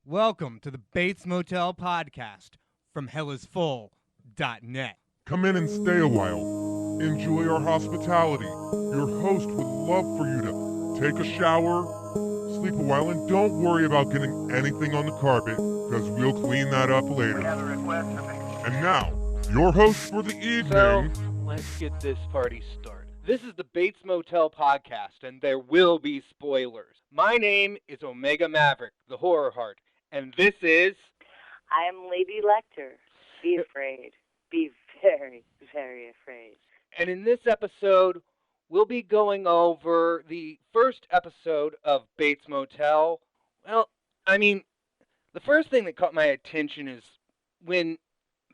Welcome to the Bates Motel podcast from hellisfull.net. Come in and stay a while. Enjoy our hospitality. Your host would love for you to take a shower, sleep a while, and don't worry about getting anything on the carpet, because we'll clean that up later. And now, your host for the evening... So, let's get this party started. This is the Bates Motel podcast, and there will be spoilers. My name is Omega Maverick, the horror heart, and this is... I'm Lady Lecter. Be afraid. Be very, very afraid. And in this episode, we'll be going over the first episode of Bates Motel. Well, the first thing that caught my attention is when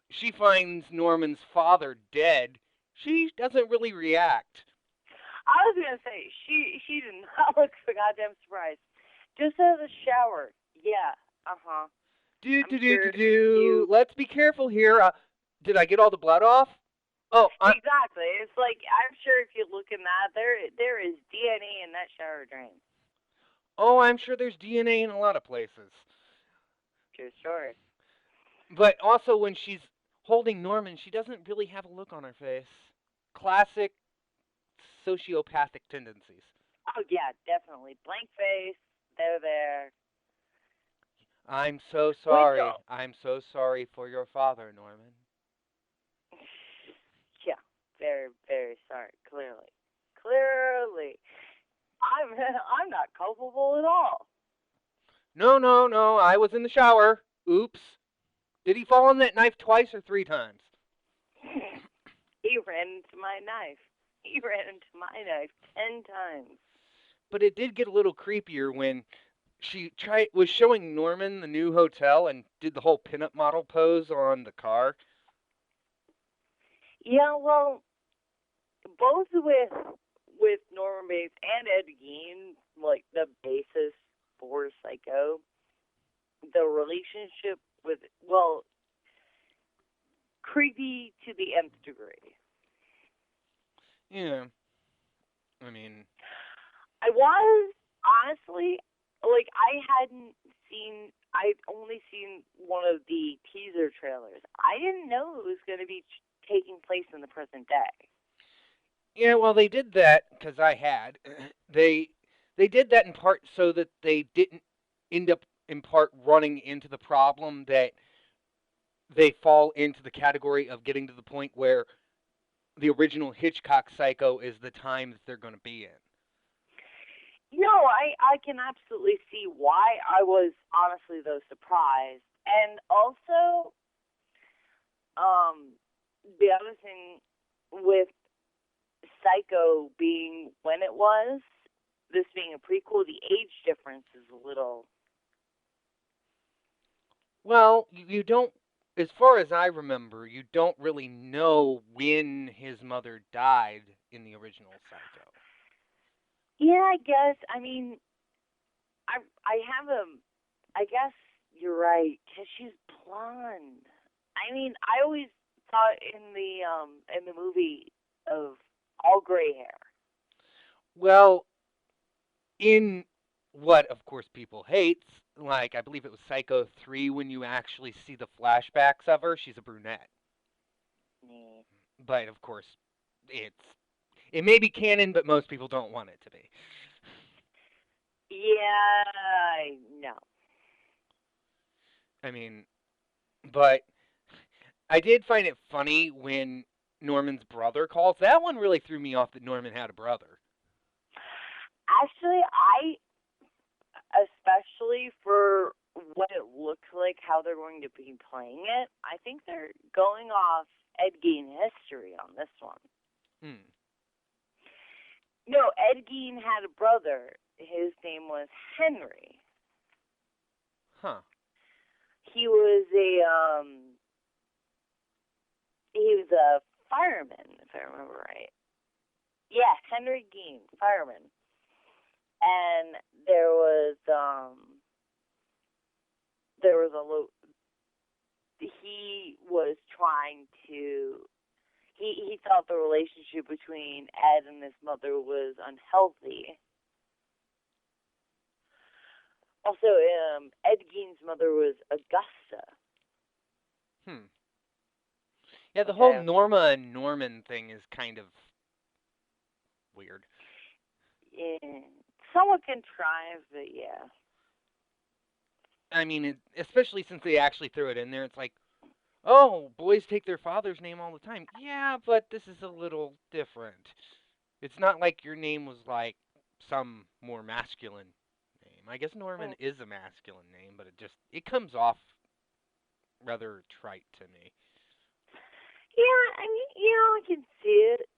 she finds Norman's father dead, she doesn't really react. I was going to say, she did not look so goddamn surprised. Just as a shower. Yeah, uh-huh. Let's be careful here. Did I get all the blood off? Exactly. It's like, I'm sure if you look in that, there is DNA in that shower drain. Oh, I'm sure there's DNA in a lot of places. Sure. But also when she's holding Norman, she doesn't really have a look on her face. Classic sociopathic tendencies. Oh, yeah, definitely. Blank face. They're there. I'm so sorry. Wait, I'm so sorry for your father, Norman. Yeah, very, very sorry. Clearly. I'm not culpable at all. No. I was in the shower. Oops. Did he fall on that knife twice or 3 times? He ran into my knife. 10 times. But it did get a little creepier when she was showing Norman the new hotel and did the whole pinup model pose on the car. Yeah, well, both with Norman Bates and Ed Gein, like the basis for Psycho, the relationship with, well, creepy to the nth degree. Yeah. I was, honestly, like, I'd only seen one of the teaser trailers. I didn't know it was going to be taking place in the present day. Yeah, well, they did that because I had. They did that in part so that they didn't end up in part running into the problem that they fall into the category of getting to the point where the original Hitchcock Psycho is the time that they're going to be in. No, I can absolutely see why I was honestly though surprised. And also, the other thing with Psycho being when it was, this being a prequel, the age difference is a little... Well, you don't, as far as I remember, you don't really know when his mother died in the original Psycho. Yeah, I guess. I guess you're right, because she's blonde. I always thought in the movie of all gray hair. Well, in what, of course, people hate, like, I believe it was Psycho 3, when you actually see the flashbacks of her, she's a brunette. Mm. But, of course, it may be canon, but most people don't want it to be. Yeah, no. But I did find it funny when Norman's brother calls. That one really threw me off that Norman had a brother. Actually, especially for what it looks like, how they're going to be playing it, I think they're going off Ed Gein history on this one. No, Ed Gein had a brother. His name was Henry. Huh. He was a fireman, if I remember right. Yeah, Henry Gein, fireman. And there was he was trying to, he thought the relationship between Ed and his mother was unhealthy. Also, Ed Gein's mother was Augusta. Yeah, the which whole I- Norma and Norman thing is kind of weird. Yeah, somewhat contrived, but yeah. I mean, especially since they actually threw it in there, it's like, oh, boys take their father's name all the time. Yeah, but this is a little different. It's not like your name was like some more masculine name. I guess Norman Hmm. is a masculine name, but it comes off rather trite to me. Yeah, I mean, I can see it.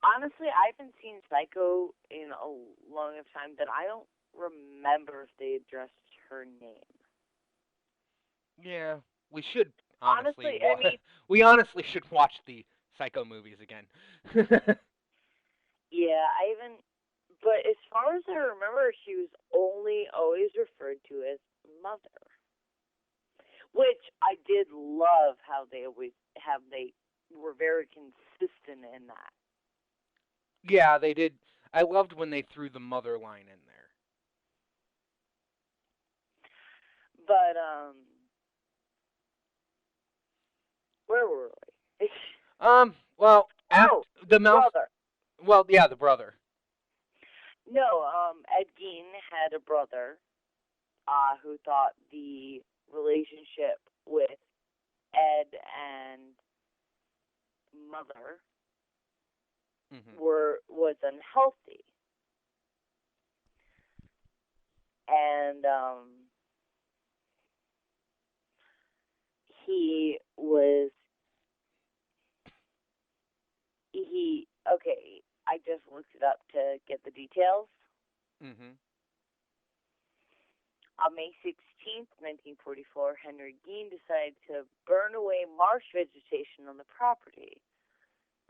Honestly, I haven't seen Psycho in a long enough time that I don't remember if they addressed her name. Yeah, we should honestly Honestly, I mean, we honestly should watch the Psycho movies again. yeah, I even. But as far as I remember, she was only always referred to as mother, which I did love how they were very consistent in that. Yeah, they did. I loved when they threw the mother line in there. But where were we? Well, Oh, the mouse. brother. Well, yeah, the brother. No, Ed Gein had a brother who thought the relationship with Ed and mother was unhealthy, and he was he okay. I just looked it up to get the details. On May 16th, 1944, Henry Gein decided to burn away marsh vegetation on the property.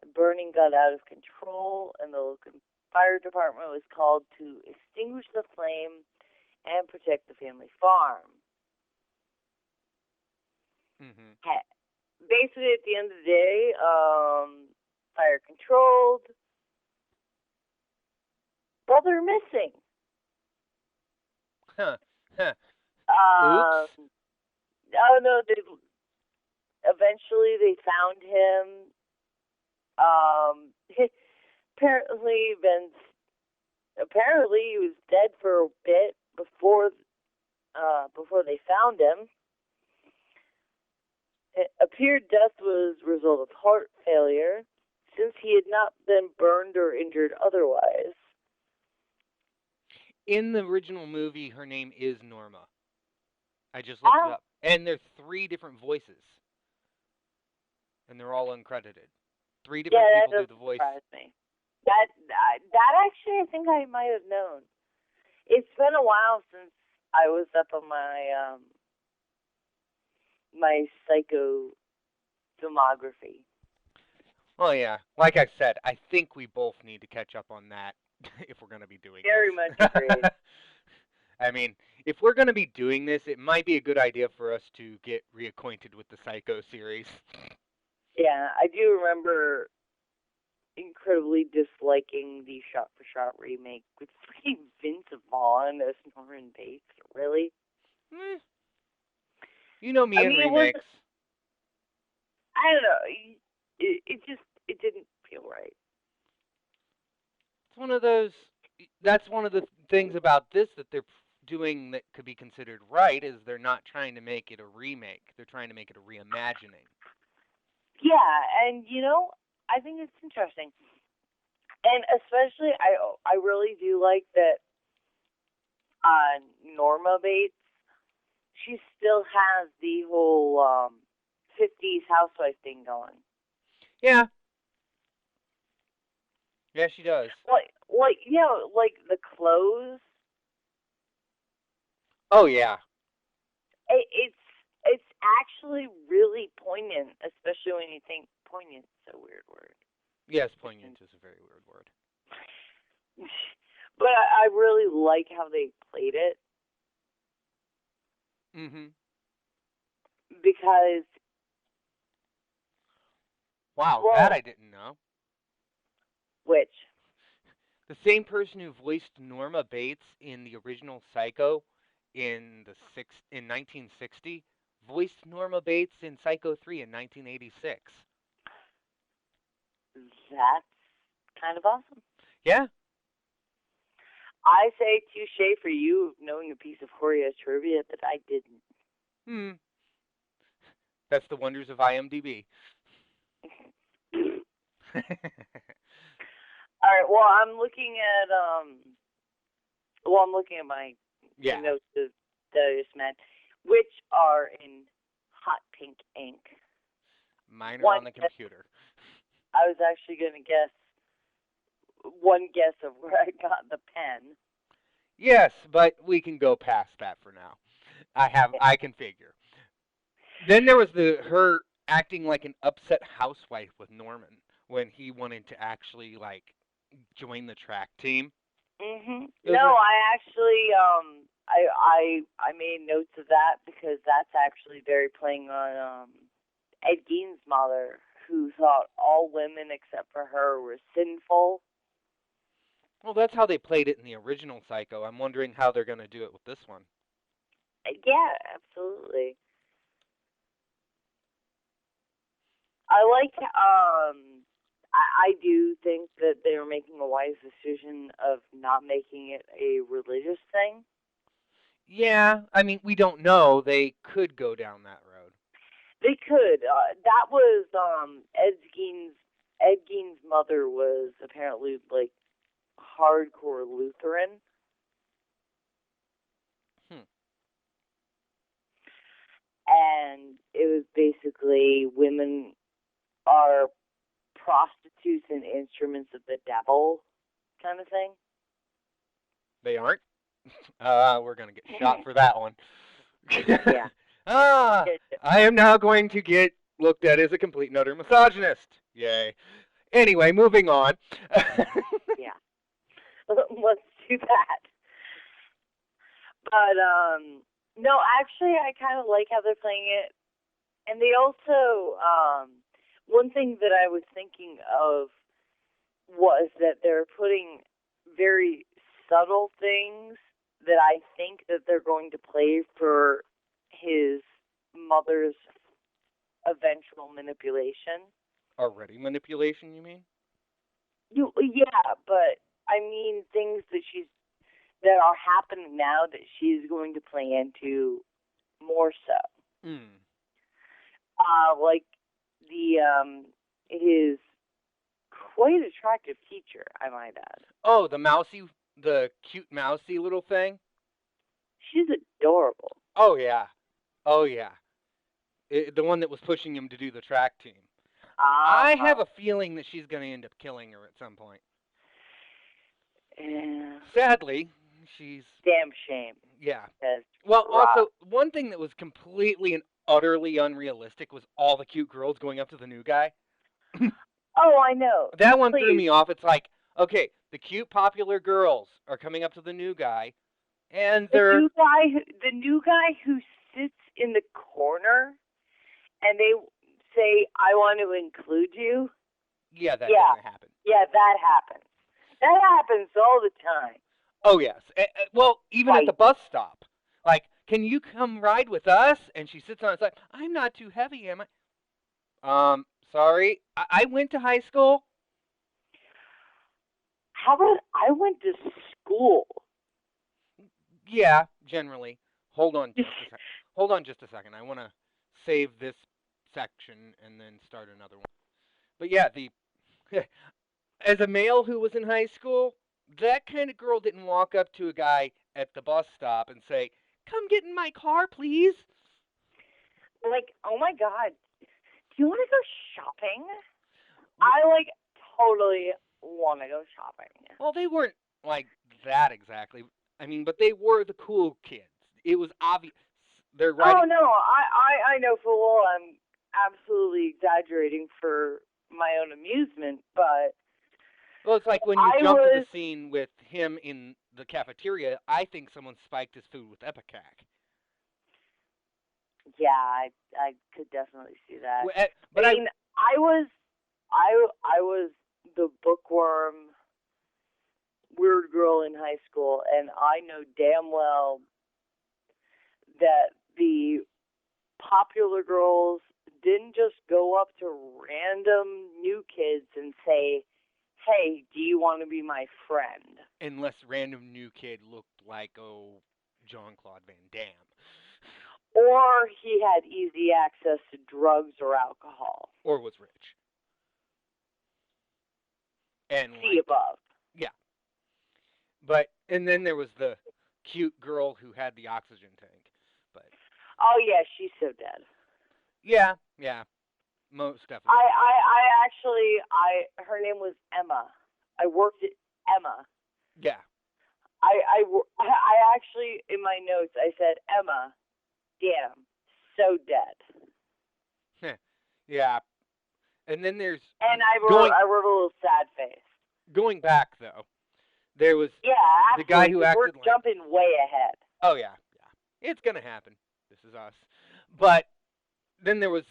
The burning got out of control, and the local fire department was called to extinguish the flame and protect the family farm. Basically, at the end of the day, fire controlled. Brother missing. Oops. Oh no! Eventually, they found him. Apparently he was dead for a bit before they found him. It appeared death was a result of heart failure, since he had not been burned or injured otherwise. In the original movie, her name is Norma. I just looked it up, and there's 3 different voices, and they're all uncredited. 3 different people do the voice. Surprise me. That actually, I think I might have known. It's been a while since I was up on my my Psycho filmography. Well, yeah. Like I said, I think we both need to catch up on that if we're going to be doing Very this. much agreed. I mean, if we're going to be doing this, it might be a good idea for us to get reacquainted with the Psycho series. Yeah, I do remember incredibly disliking the shot-for-shot remake with freaking Vince Vaughn as Norman Bates. Really? You know me and remakes. I don't know. It didn't feel right. It's one of those. That's one of the things about this that they're doing that could be considered right is they're not trying to make it a remake. They're trying to make it a reimagining. Yeah, and I think it's interesting. And especially, I really do like that Norma Bates, she still has the whole 50s housewife thing going. Yeah. Yeah, she does. Like the clothes. Oh, yeah. It's actually really poignant, especially when you think poignant's a weird word. Yes, poignant is a very weird word. But I really like how they played it. Because... Wow, that I didn't know. Which? The same person who voiced Norma Bates in the original Psycho in 1960 voiced Norma Bates in Psycho 3 in 1986. That's kind of awesome. Yeah. I say touche for you knowing a piece of Horror trivia that I didn't. That's the wonders of IMDb. All right. Well, I'm looking at my Yeah. notes that I just meant, which are in hot pink ink. Mine are on the computer. I was actually going to guess one guess of where I got the pen. Yes, but we can go past that for now. I can figure. Then there was her acting like an upset housewife with Norman when he wanted to actually join the track team. No, I actually I made notes of that because that's actually very playing on Ed Gein's mother, who thought all women except for her were sinful. Well, that's how they played it in the original Psycho. I'm wondering how they're going to do it with this one. Yeah, absolutely. I like I do think that they were making a wise decision of not making it a religious thing. Yeah, I mean, we don't know. They could go down that road. They could. That was Ed Gein's mother was apparently hardcore Lutheran. And it was basically women are prostitutes and instruments of the devil kind of thing. They aren't? We're going to get shot for that one. Yeah. I am now going to get looked at as a complete and utter misogynist. Yay. Anyway, moving on. Yeah. Let's do that. But, no, actually, I kind of like how they're playing it. And they also, one thing that I was thinking of was that they're putting very subtle things that I think that they're going to play for his mother's eventual manipulation. Already manipulation, you mean? Yeah, but I mean things that are happening now that she's going to play into more so. Like his quite attractive teacher, I might add. Oh, the cute mousy little thing? She's adorable. Oh, yeah. The one that was pushing him to do the track team. I have a feeling that she's going to end up killing her at some point. Yeah. Sadly, she's... Damn shame. Yeah. Well, also, one thing that was completely and utterly unrealistic was all the cute girls going up to the new guy. Oh, I know. That one threw me off. It's like, okay, the cute popular girls are coming up to the new guy, and they're... The new guy who sits in the corner, and they say, I want to include you. Yeah, that doesn't happen. Yeah, that happens. That happens all the time. Oh, yes. Well, even at the bus stop. Like, can you come ride with us? And she sits on the side. I'm not too heavy, am I? Sorry. I went to high school. How about I went to school? Yeah, generally. Hold on just a second. I want to save this section and then start another one. But yeah, as a male who was in high school, that kind of girl didn't walk up to a guy at the bus stop and say, "Come get in my car, please." Like, oh my God, do you want to go shopping? I totally want to go shopping. Well, they weren't like that exactly. I mean, but they were the cool kids. It was obvious. They're riding... Oh no, I know full well I'm absolutely exaggerating for my own amusement, but... Well, it's like when you jump to the scene with him in the cafeteria, I think someone spiked his food with Epicac. Yeah, I could definitely see that. But I mean, I was the bookworm weird girl in high school, and I know damn well that the popular girls didn't just go up to random new kids and say, hey, do you want to be my friend? Unless random new kid looked like, Jean-Claude Van Damme. Or he had easy access to drugs or alcohol. Or was rich. And See above. Yeah. And then there was the cute girl who had the oxygen tank. But oh yeah, she's so dead. Yeah, most definitely. Her name was Emma. I worked at Emma. Yeah. I actually, in my notes, I said, Emma, damn, so dead. Yeah. And then there's... And I wrote a little sad face. Going back, though, there was the guy who acted we're jumping way ahead. Oh, yeah. It's going to happen. This is us. But then there was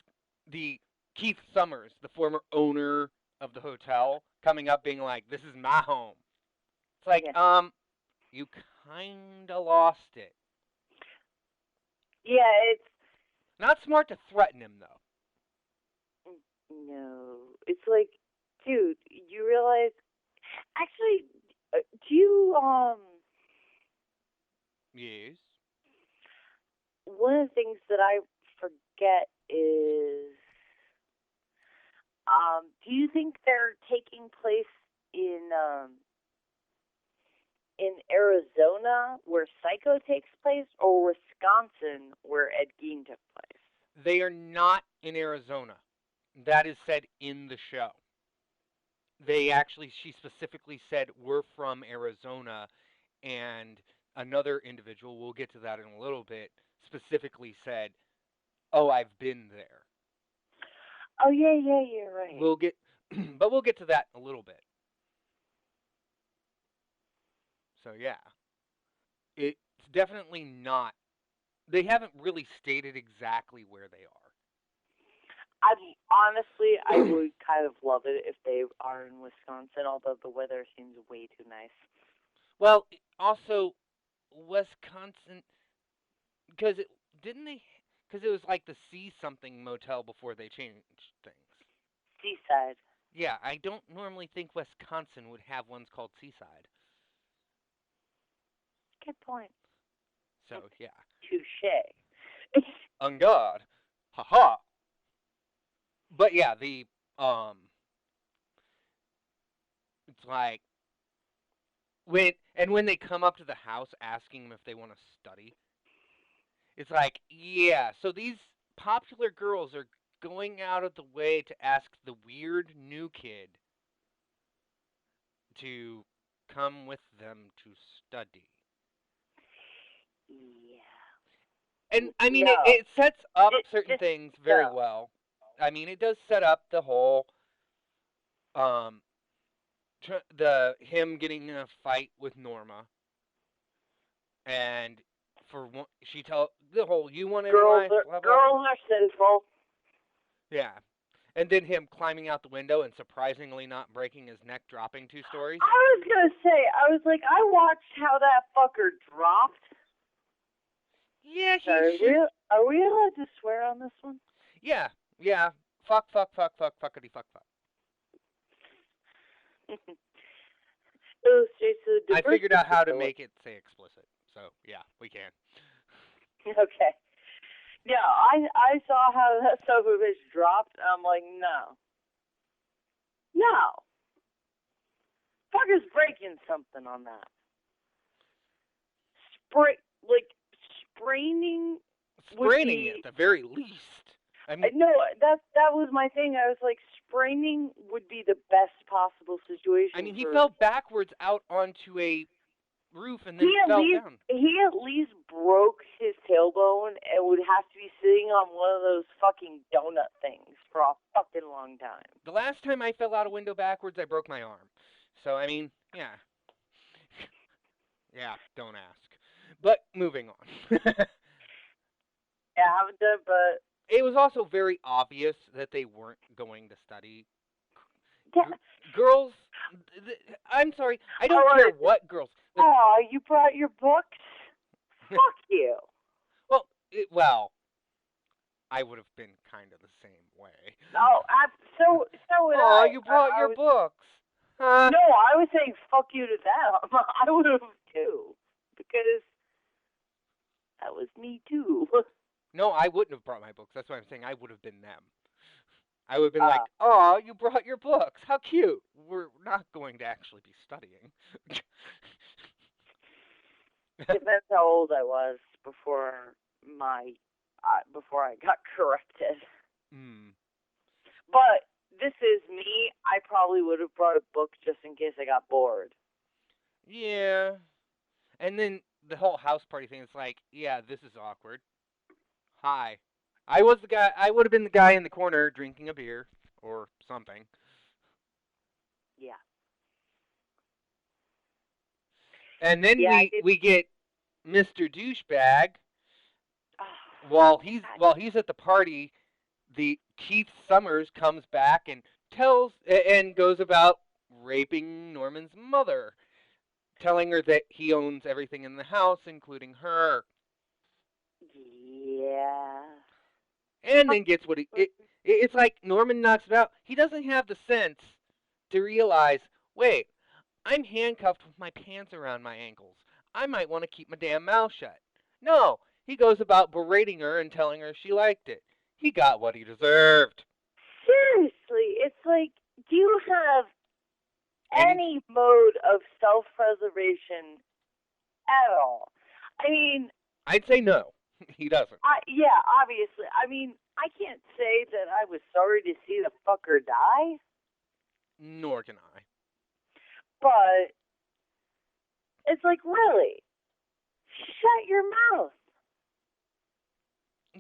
the Keith Summers, the former owner of the hotel, coming up being like, this is my home. It's like, you kind of lost it. Yeah, it's... Not smart to threaten him, though. No. It's like, dude, you realize... Actually, do you, Yes? One of the things that I forget is... do you think they're taking place in Arizona, where Psycho takes place, or Wisconsin, where Ed Gein took place? They are not in Arizona. That is said in the show. She specifically said, we're from Arizona, and another individual, we'll get to that in a little bit, specifically said, oh, I've been there. Oh, yeah, you're right. We'll get to that in a little bit. So, yeah. It's definitely not. They haven't really stated exactly where they are. I would kind of love it if they are in Wisconsin, although the weather seems way too nice. Well, also, Wisconsin, because it was like the Sea Something Motel before they changed things. Seaside. Yeah, I don't normally think Wisconsin would have ones called Seaside. Good point. So, yeah. Touche. On God. Ha-ha. But yeah, it's like, when they come up to the house asking them if they want to study, it's like, yeah, so these popular girls are going out of the way to ask the weird new kid to come with them to study. Yeah. And, I mean, it sets up certain things very well. I mean, it does set up the whole, him getting in a fight with Norma. And the whole, you want it in life, blah, blah, blah. Girls are sinful. Yeah. And then him climbing out the window and surprisingly not breaking his neck, dropping 2 stories. I was going to say, I watched how that fucker dropped. Yeah, Are we allowed to swear on this one? Yeah. Fuck, fuckity, fuck. I figured out how to make it say explicit. So, yeah, we can. Okay. Yeah, I saw how that son of a bitch dropped, and I'm like, no. Fucker's breaking something on that. Spraining it at the very least. I mean, no, that was my thing. I was like, spraining would be the best possible situation. I mean, he fell backwards out onto a roof and then fell down. He at least broke his tailbone and would have to be sitting on one of those fucking donut things for a fucking long time. The last time I fell out a window backwards, I broke my arm. So, I mean, yeah. Yeah, don't ask. But, moving on. Yeah, I haven't done, but... It was also very obvious that they weren't going to study. Yeah. Girls I'm sorry. I don't care what girls. Oh, you brought your books? Fuck you. Well, I would have been kind of the same way. Oh, so would Oh, I. you brought your was, books. Huh? No, I was saying fuck you to them. I would have too, because that was me too. No, I wouldn't have brought my books. That's what I'm saying. I would have been them. I would have been like, "Oh, you brought your books. How cute. We're not going to actually be studying." Depends how old I was before before I got corrected. Hmm. But this is me. I probably would have brought a book just in case I got bored. Yeah. And then the whole house party thing is like, yeah, this is awkward. Hi. I was the guy. I would have been the guy in the corner drinking a beer or something. Yeah. And then Yeah, we get Mr. Douchebag Oh, while he's at the party. The Keith Summers comes back and goes about raping Norman's mother, telling her that he owns everything in the house, including her. yeah. And then gets what it's like Norman knocks it out. He doesn't have the sense to realize, wait, I'm handcuffed with my pants around my ankles. I might want to keep my damn mouth shut. No, he goes about berating her and telling her she liked it. He got what he deserved. Seriously, it's like, do you have any mode of self-preservation at all? I mean, I'd say no. He doesn't. yeah, obviously. I mean, I can't say that I was sorry to see the fucker die, Nor can I. but it's like, really, shut your mouth.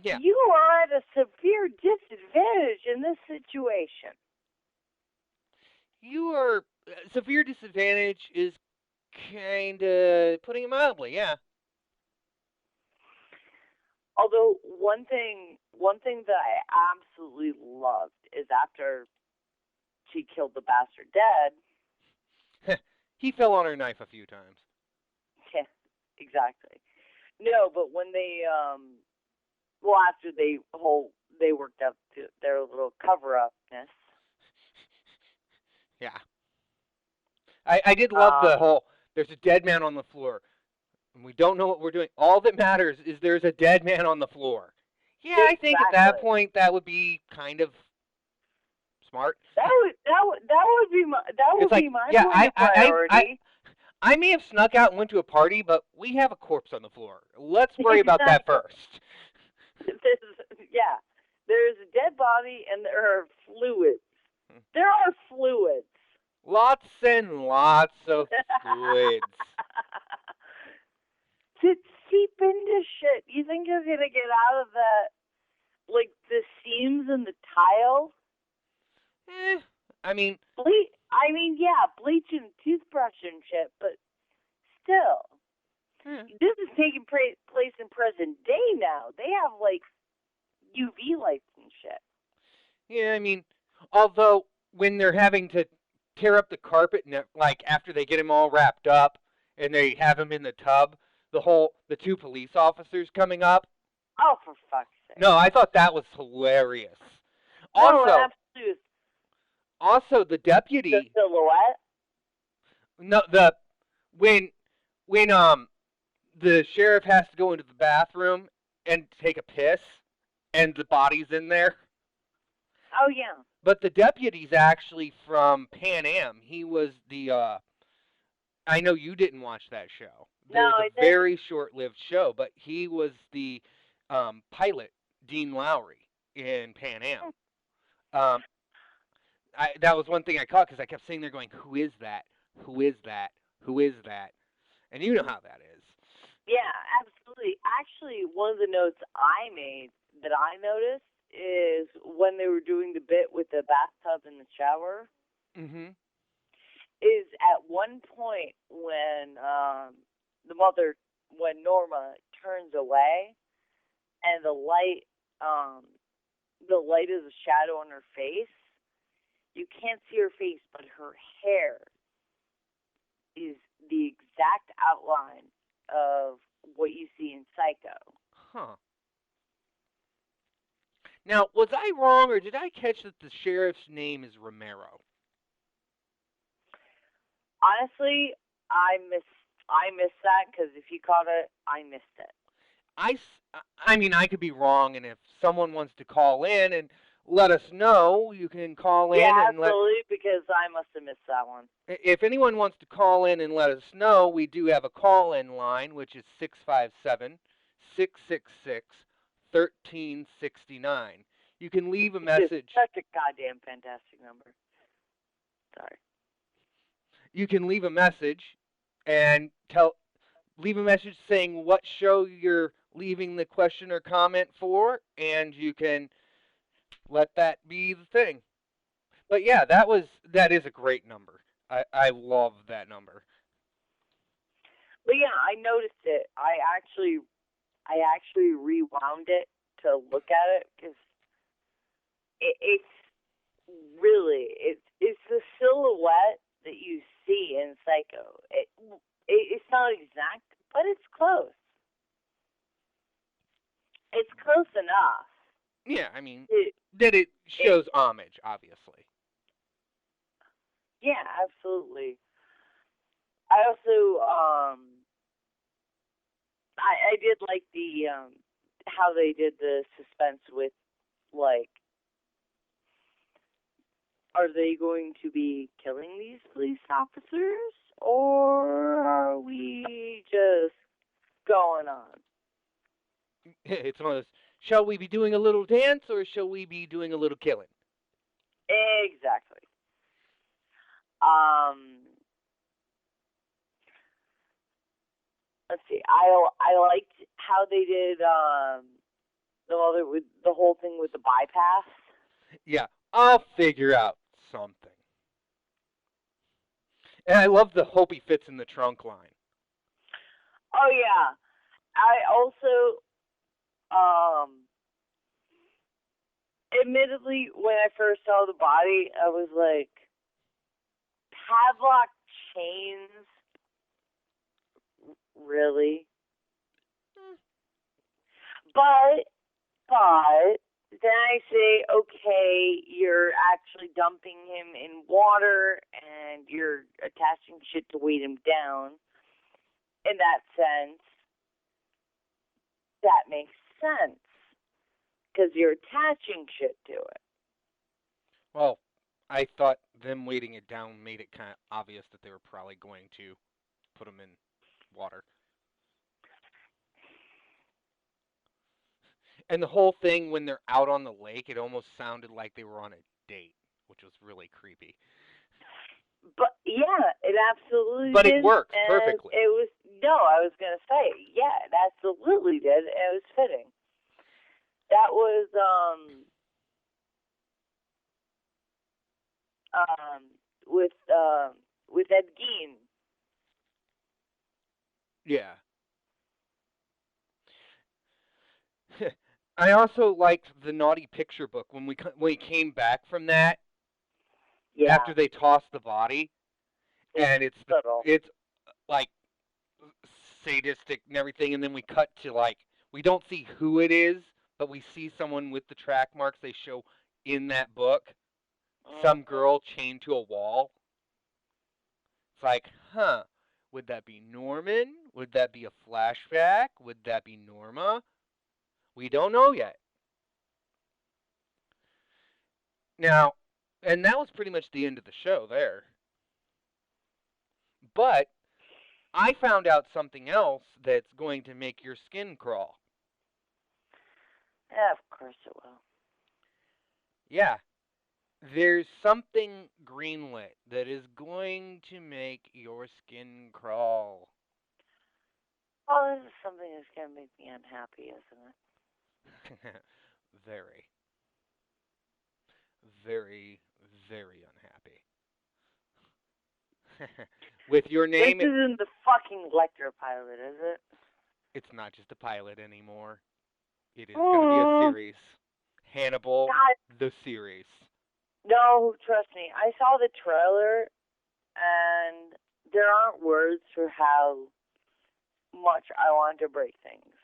Yeah. You are at a severe disadvantage in this situation. You are severe disadvantage is kind of putting it mildly. Yeah. Although one thing that I absolutely loved is after she killed the bastard dead. He fell on her knife a few times. Yeah, exactly. No, but when they after they worked up to their little cover upness. Yeah. I did love the whole there's a dead man on the floor and we don't know what we're doing. All that matters is there's a dead man on the floor. Yeah, exactly. I think at that point that would be kind of smart. That would be my yeah, point of priority. I may have snuck out and went to a party, but we have a corpse on the floor. Let's worry about that first. There's a dead body and there are fluids. There are fluids. Lots and lots of fluids. To seep into shit. You think you're gonna get out of that, like the seams in the tile? I mean, bleach and toothbrush and shit, but still. This is taking place in present day now. They have, like, UV lights and shit. Yeah, I mean, although when they're having to tear up the carpet, and like after they get him all wrapped up and they have him in the tub, the two police officers coming up. Oh, for fuck's sake! No, I thought that was hilarious. Also, the deputy. The silhouette. No, when the sheriff has to go into the bathroom and take a piss, and the body's in there. Oh yeah. But the deputy's actually from Pan Am. He was the. I know you didn't watch that show. There was a very short-lived show, but he was the pilot, Dean Lowry, in Pan Am. That was one thing I caught because I kept sitting there going, "Who is that? Who is that? Who is that?" And you know how that is. Yeah, absolutely. Actually, one of the notes I made that I noticed is when they were doing the bit with the bathtub and the shower. Mm-hmm. Is at one point when when Norma turns away, and the light is a shadow on her face. You can't see her face, but her hair is the exact outline of what you see in Psycho. Huh. Now, was I wrong, or did I catch that the sheriff's name is Romero? Honestly, I missed that because if you caught it, I missed it. I mean, I could be wrong, and if someone wants to call in and let us know, you can call in Yeah, and let. absolutely, because I must have missed that one. If anyone wants to call in and let us know, we do have a call-in line, which is 657-666-1369. You can leave a message. Such a goddamn fantastic number. Sorry. You can leave a message and leave a message saying what show you're leaving the question or comment for, and you can let that be the thing. But yeah, that is a great number. I love that number. But yeah, I noticed it. I actually rewound it to look at it because it's the silhouette that you see in Psycho. It's not exact, but it's close. It's close enough. Yeah, I mean that it shows homage, obviously. Yeah, absolutely. I also I did like the how they did the suspense with, like, are they going to be killing these police officers, or are we just going on? It's one of those, shall we be doing a little dance or shall we be doing a little killing? Exactly. Let's see. I liked how they did the whole thing with the bypass. Yeah, I'll figure out something. And I love the hope he fits in the trunk line. Oh yeah. I also admittedly, when I first saw the body, I was like, padlock chains? Really? But then I say, okay, you're actually dumping him in water and you're attaching shit to weight him down. In that sense, that makes sense. Because you're attaching shit to it. Well, I thought them weighting it down made it kind of obvious that they were probably going to put him in water. And the whole thing, when they're out on the lake, it almost sounded like they were on a date, which was really creepy. But yeah, it absolutely but did. But it works and perfectly. It was, no, I was going to say, yeah, it absolutely did. It was fitting. That was, with Ed Gein. Yeah. I also liked the Naughty Picture book when we came back from that. Yeah. After they tossed the body, and it's like sadistic and everything, and then we cut to, like, we don't see who it is, but we see someone with the track marks they show in that book. Some girl chained to a wall. It's like, huh, would that be Norman? Would that be a flashback? Would that be Norma? We don't know yet. Now, and that was pretty much the end of the show there. But I found out something else that's going to make your skin crawl. Yeah, of course it will. Yeah. There's something greenlit that is going to make your skin crawl. Oh, this is something that's going to make me unhappy, isn't it? Very. Very, very unhappy. With your name... This isn't the fucking Lecter pilot, is it? It's not just a pilot anymore. It is going to be a series. Hannibal, God. The series. No, trust me. I saw the trailer, and there aren't words for how much I want to break things.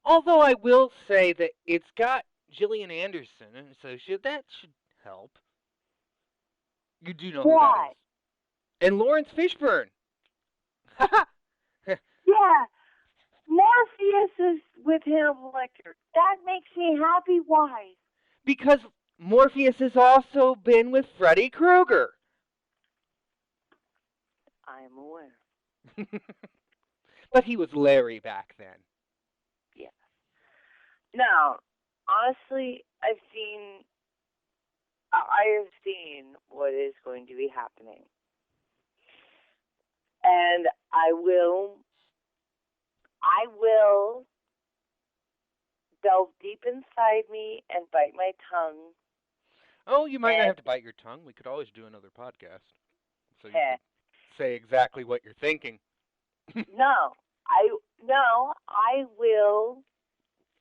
Although I will say that it's got Gillian Anderson, and so that should help. You do know who that is. And Lawrence Fishburne. Yeah, Morpheus is with Hannibal Lecter. That makes me happy. Why? Because Morpheus has also been with Freddy Krueger. I am aware. But he was Larry back then. Yeah. Now, honestly, I have seen what is going to be happening. And I will delve deep inside me and bite my tongue. Oh, you might not have to bite your tongue. We could always do another podcast. So you can say exactly what you're thinking. No, I will,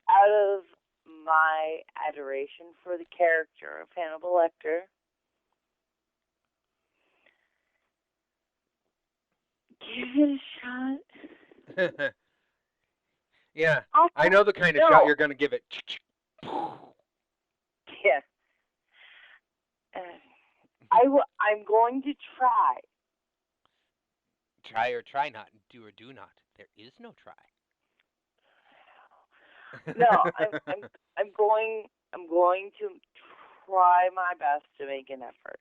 out of my adoration for the character of Hannibal Lecter, give it a shot. Yeah, I know the kind of shot you're going to give it. Yeah. I'm going to try. Try or try not, do or do not. There is no try. No, I'm going to try my best to make an effort.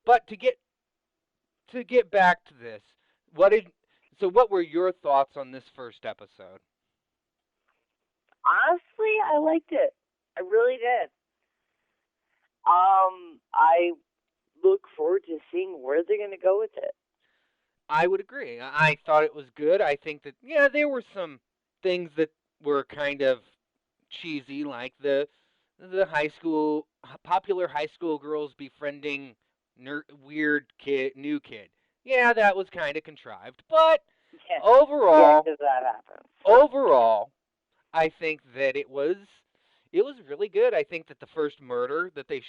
But to get back to this, what were your thoughts on this first episode? Honestly, I liked it. I really did. I look forward to seeing where they're going to go with it. I would agree. I thought it was good. I think that, yeah, there were some things that were kind of cheesy, like the popular high school girls befriending weird new kid. Yeah, that was kind of contrived. But overall, that happens. Overall, I think that it was really good. I think that the first murder that they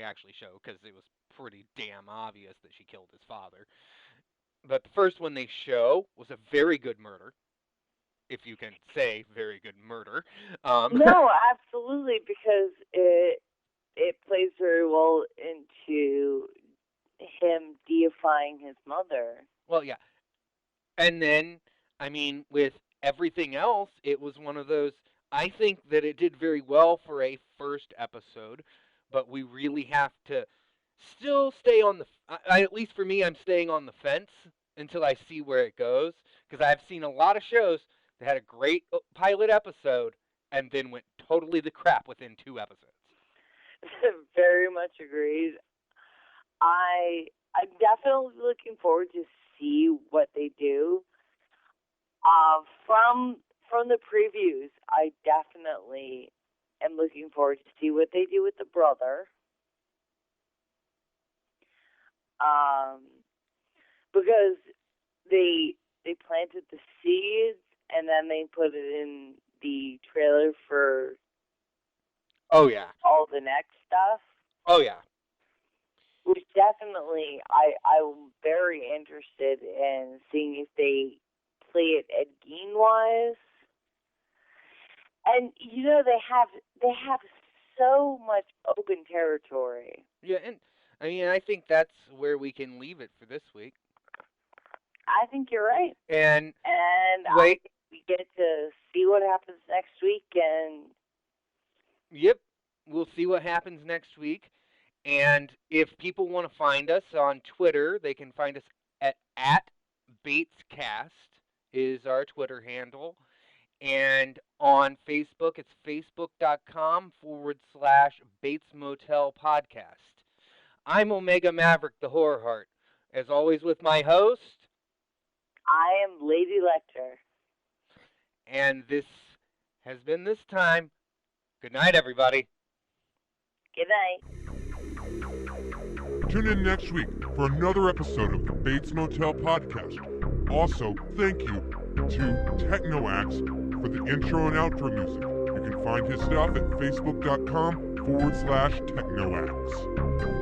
actually show, because it was pretty damn obvious that she killed his father. But the first one they show was a very good murder, if you can say very good murder. No, absolutely, because it plays very well into him deifying his mother. Well, yeah. And then, I mean, with everything else, it was one of those, I think that it did very well for a first episode, but we really have to still stay on at least for me, I'm staying on the fence until I see where it goes, because I've seen a lot of shows that had a great pilot episode and then went totally to crap within 2 episodes. Very much agreed. I'm definitely looking forward to see what they do. From the previews, I definitely am looking forward to see what they do with the brother. Because they planted the seeds and then they put it in the trailer for all the next stuff. Oh yeah. Which definitely I'm very interested in seeing if they play it Ed Gein wise. And they have so much open territory. Yeah, and I mean I think that's where we can leave it for this week. I think you're right. And wait, I think we get to see what happens next week, and yep, we'll see what happens next week. And if people want to find us on Twitter, they can find us at BatesCast is our Twitter handle. And on Facebook, it's facebook.com/Bates Motel Podcast. I'm Omega Maverick, the Horror Heart. As always with my host, I am Lady Lecter. And this has been this time. Good night, everybody. Good night. Tune in next week for another episode of the Bates Motel Podcast. Also, thank you to TechnoAxe for the intro and outro music. You can find his stuff at facebook.com/TechnoAxe.